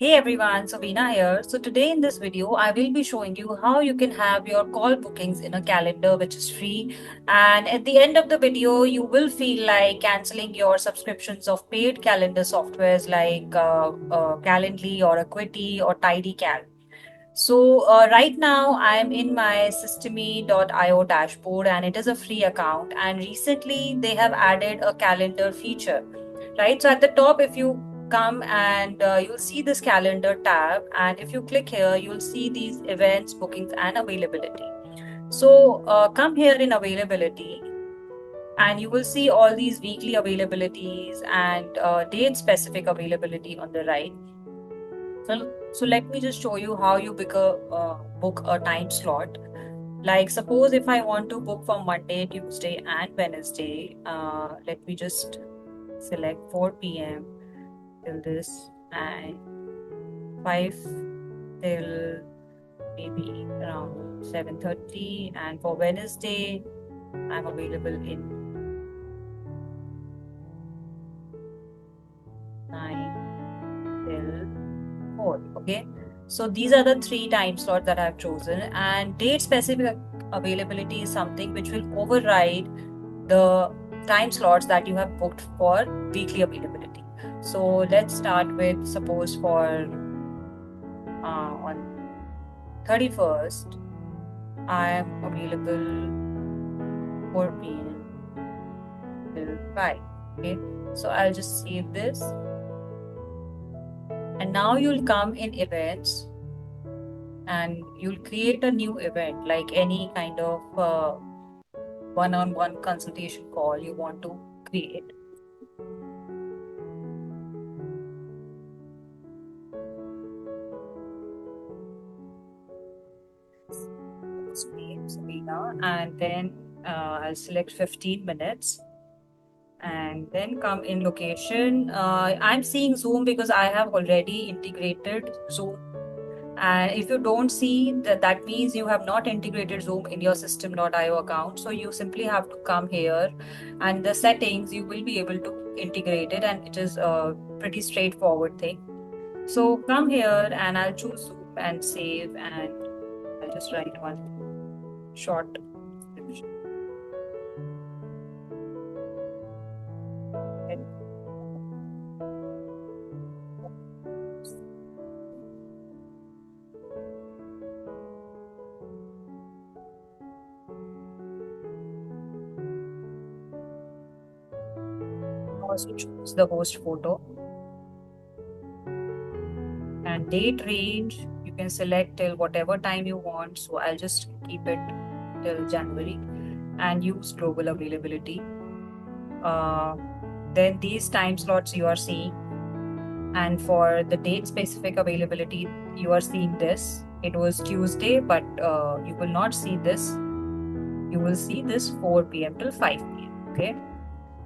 Hey everyone, Sabina here. So today in this video, I will be showing you how you can have your call bookings in a calendar which is free. And at the end of the video, you will feel like canceling your subscriptions of paid calendar softwares like Calendly or Acuity or TidyCal. So right now I'm in my Systemy.io dashboard and it is a free account. And recently they have added a calendar feature, right? So at the top, if you come and you'll see this calendar tab, and if you click here, you'll see these events, bookings, and availability. So come here in availability, and you will see all these weekly availabilities and date specific availability on the right. So let me just show you how you book a time slot. Like suppose if I want to book for Monday, Tuesday, and Wednesday, let me just select 4 p.m. till this and 5 till maybe around 7:30. And for Wednesday, I'm available in 9 till 4. Okay. So these are the three time slots that I've chosen, and date specific availability is something which will override the time slots that you have booked for weekly availability. So let's start with suppose for on 31st, I am available 4 p.m. till 5. Okay, so I'll just save this, and now you'll come in events and you'll create a new event like any kind of one-on-one consultation call you want to create. Name Sabina, and then I'll select 15 minutes and then come in location. I'm seeing Zoom because I have already integrated Zoom. And if you don't see that, that means you have not integrated Zoom in your System.io account. So you simply have to come here, and the settings you will be able to integrate it, and it is a pretty straightforward thing. So come here and I'll choose Zoom and save, and I'll just write one short description. Also choose the host photo and date range. You can select till whatever time you want. So I'll just keep it till January and use global availability. Uh, then these time slots you are seeing, and for the date specific availability, you are seeing this. It was Tuesday, but you will not see this. You will see this 4 p.m. till 5 p.m. Okay,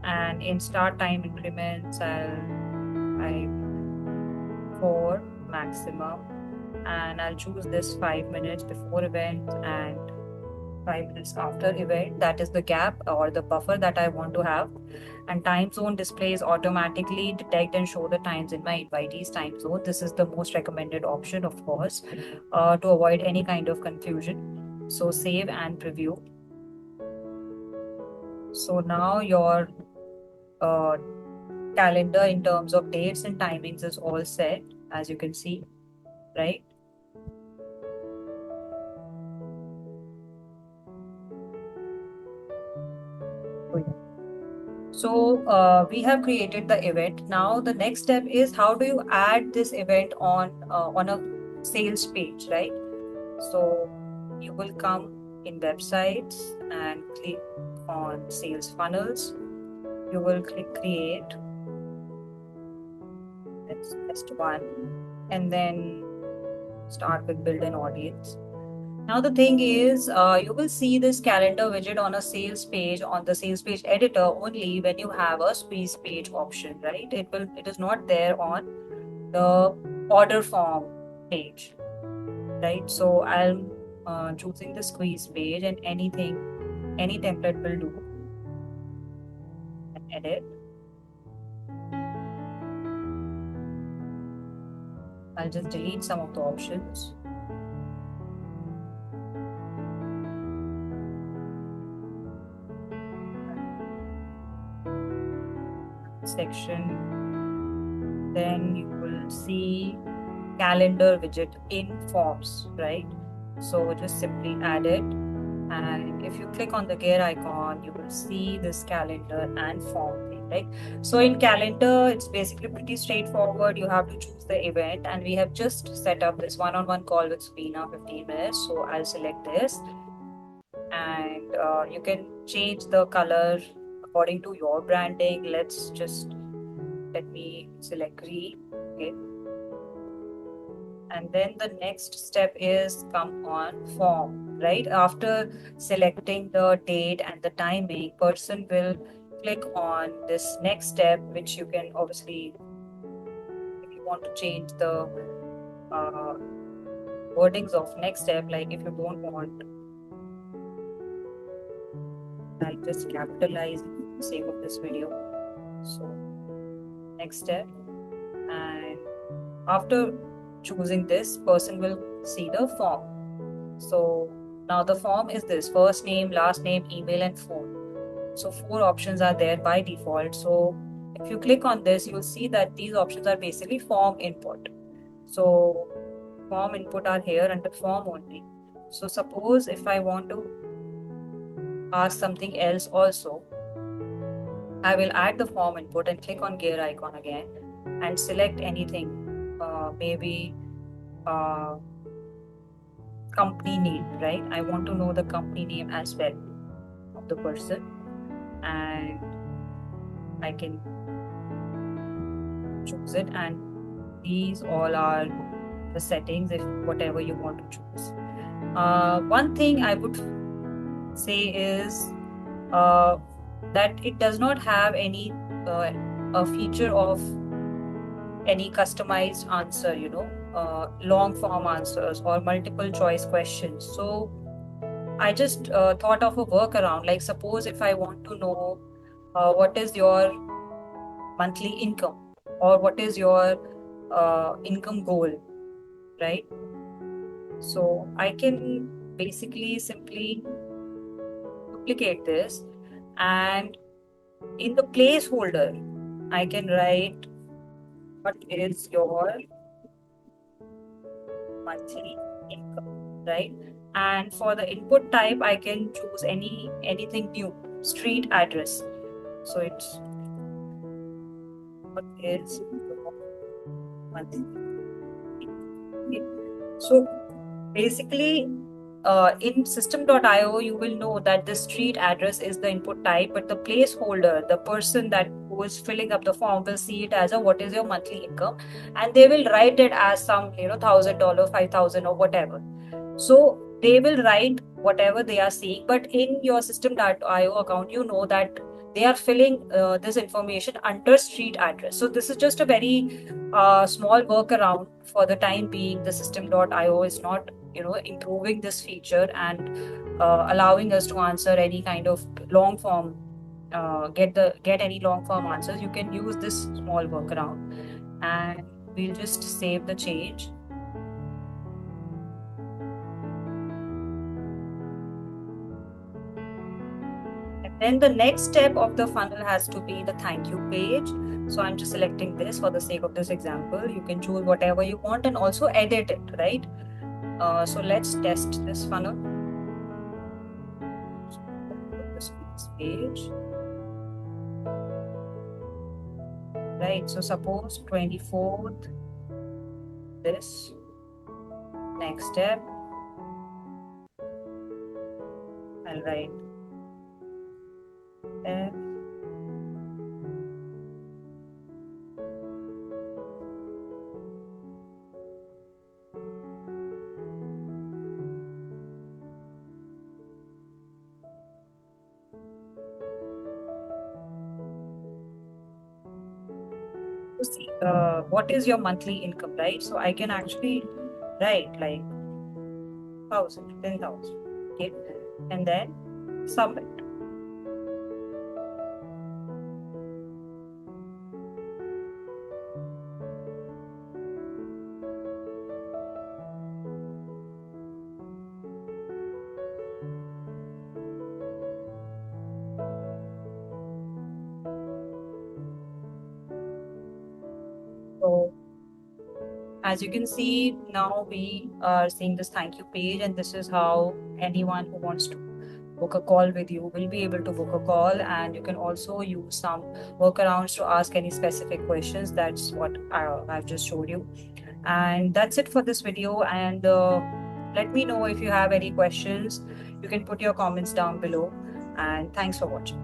and in start time increments, I 4 maximum, and I'll choose this 5 minutes before event and 5 minutes after event. That is the gap or the buffer that I want to have. And time zone displays automatically detect and show the times in my invitees time zone. This is the most recommended option, of course, to avoid any kind of confusion. So save and preview. So now your uh, calendar in terms of dates and timings is all set, as you can see, right? Oh, yeah. So we have created the event. Now the next step is how do you add this event on a sales page, right? So you will come in websites and click on sales funnels. You will click create. That's just one, and then start with build an audience. Now the thing is, you will see this calendar widget on a sales page on the sales page editor only when you have a squeeze page option, right? It is not there on the order form page, right? So I'm choosing the squeeze page, and any template will do. And edit. I'll just delete some of the options. Section, then you will see calendar widget in forms, right? So just simply add it, and if you click on the gear icon, you will see this calendar and form thing, right? So in calendar, it's basically pretty straightforward. You have to choose the event, and we have just set up this one-on-one call with Sabina, 15 minutes. So I'll select this, and you can change the color according to your branding. Let me select green. Okay. And then the next step is come on form, right? After selecting the date and the timing, person will click on this next step, which you can obviously, if you want to change the uh, wordings of next step, like if you don't want, I'll just capitalize for the sake of this video. So next step, and after choosing this, person will see the form. So now the form is this: first name, last name, email, and phone. So four options are there by default. So if you click on this, you'll see that these options are basically form input. So form input are here under form only. So suppose if I want to ask something else also, I will add the form input and click on gear icon again and select anything, maybe uh, company name, right? I want to know the company name as well of the person, and I can choose it, and these all are the settings if whatever you want to choose. One thing I would say is uh, that it does not have any a feature of any customized answer, long form answers or multiple choice questions. So I just thought of a workaround. Like suppose if I want to know what is your monthly income, or what is your income goal, right? So I can basically simply duplicate this, and in the placeholder, I can write what is your monthly income, right? And for the input type, I can choose anything new, street address. So it's what is your monthly income. So basically, in system.io, you will know that the street address is the input type, but the placeholder, the person that who is filling up the form will see it as a what is your monthly income, and they will write it as some, $1,000, 5,000, or whatever. So they will write whatever they are seeing, but in your system.io account, you know that they are filling this information under street address. So this is just a very small workaround for the time being. The system.io is not, improving this feature and allowing us to answer any kind of long form, get any long form answers. You can use this small workaround, and we'll just save the change. Then the next step of the funnel has to be the thank you page. So I'm just selecting this for the sake of this example. You can choose whatever you want and also edit it, right? So let's test this funnel. This page, right? So suppose 24th, this next step, I'll write there. To see what is your monthly income, right? So I can actually write like 1,000, 10,000, okay, and then submit. So as you can see, now we are seeing this thank you page, and this is how anyone who wants to book a call with you will be able to book a call. And you can also use some workarounds to ask any specific questions. That's what I've just showed you. And that's it for this video. And let me know if you have any questions. You can put your comments down below. And thanks for watching.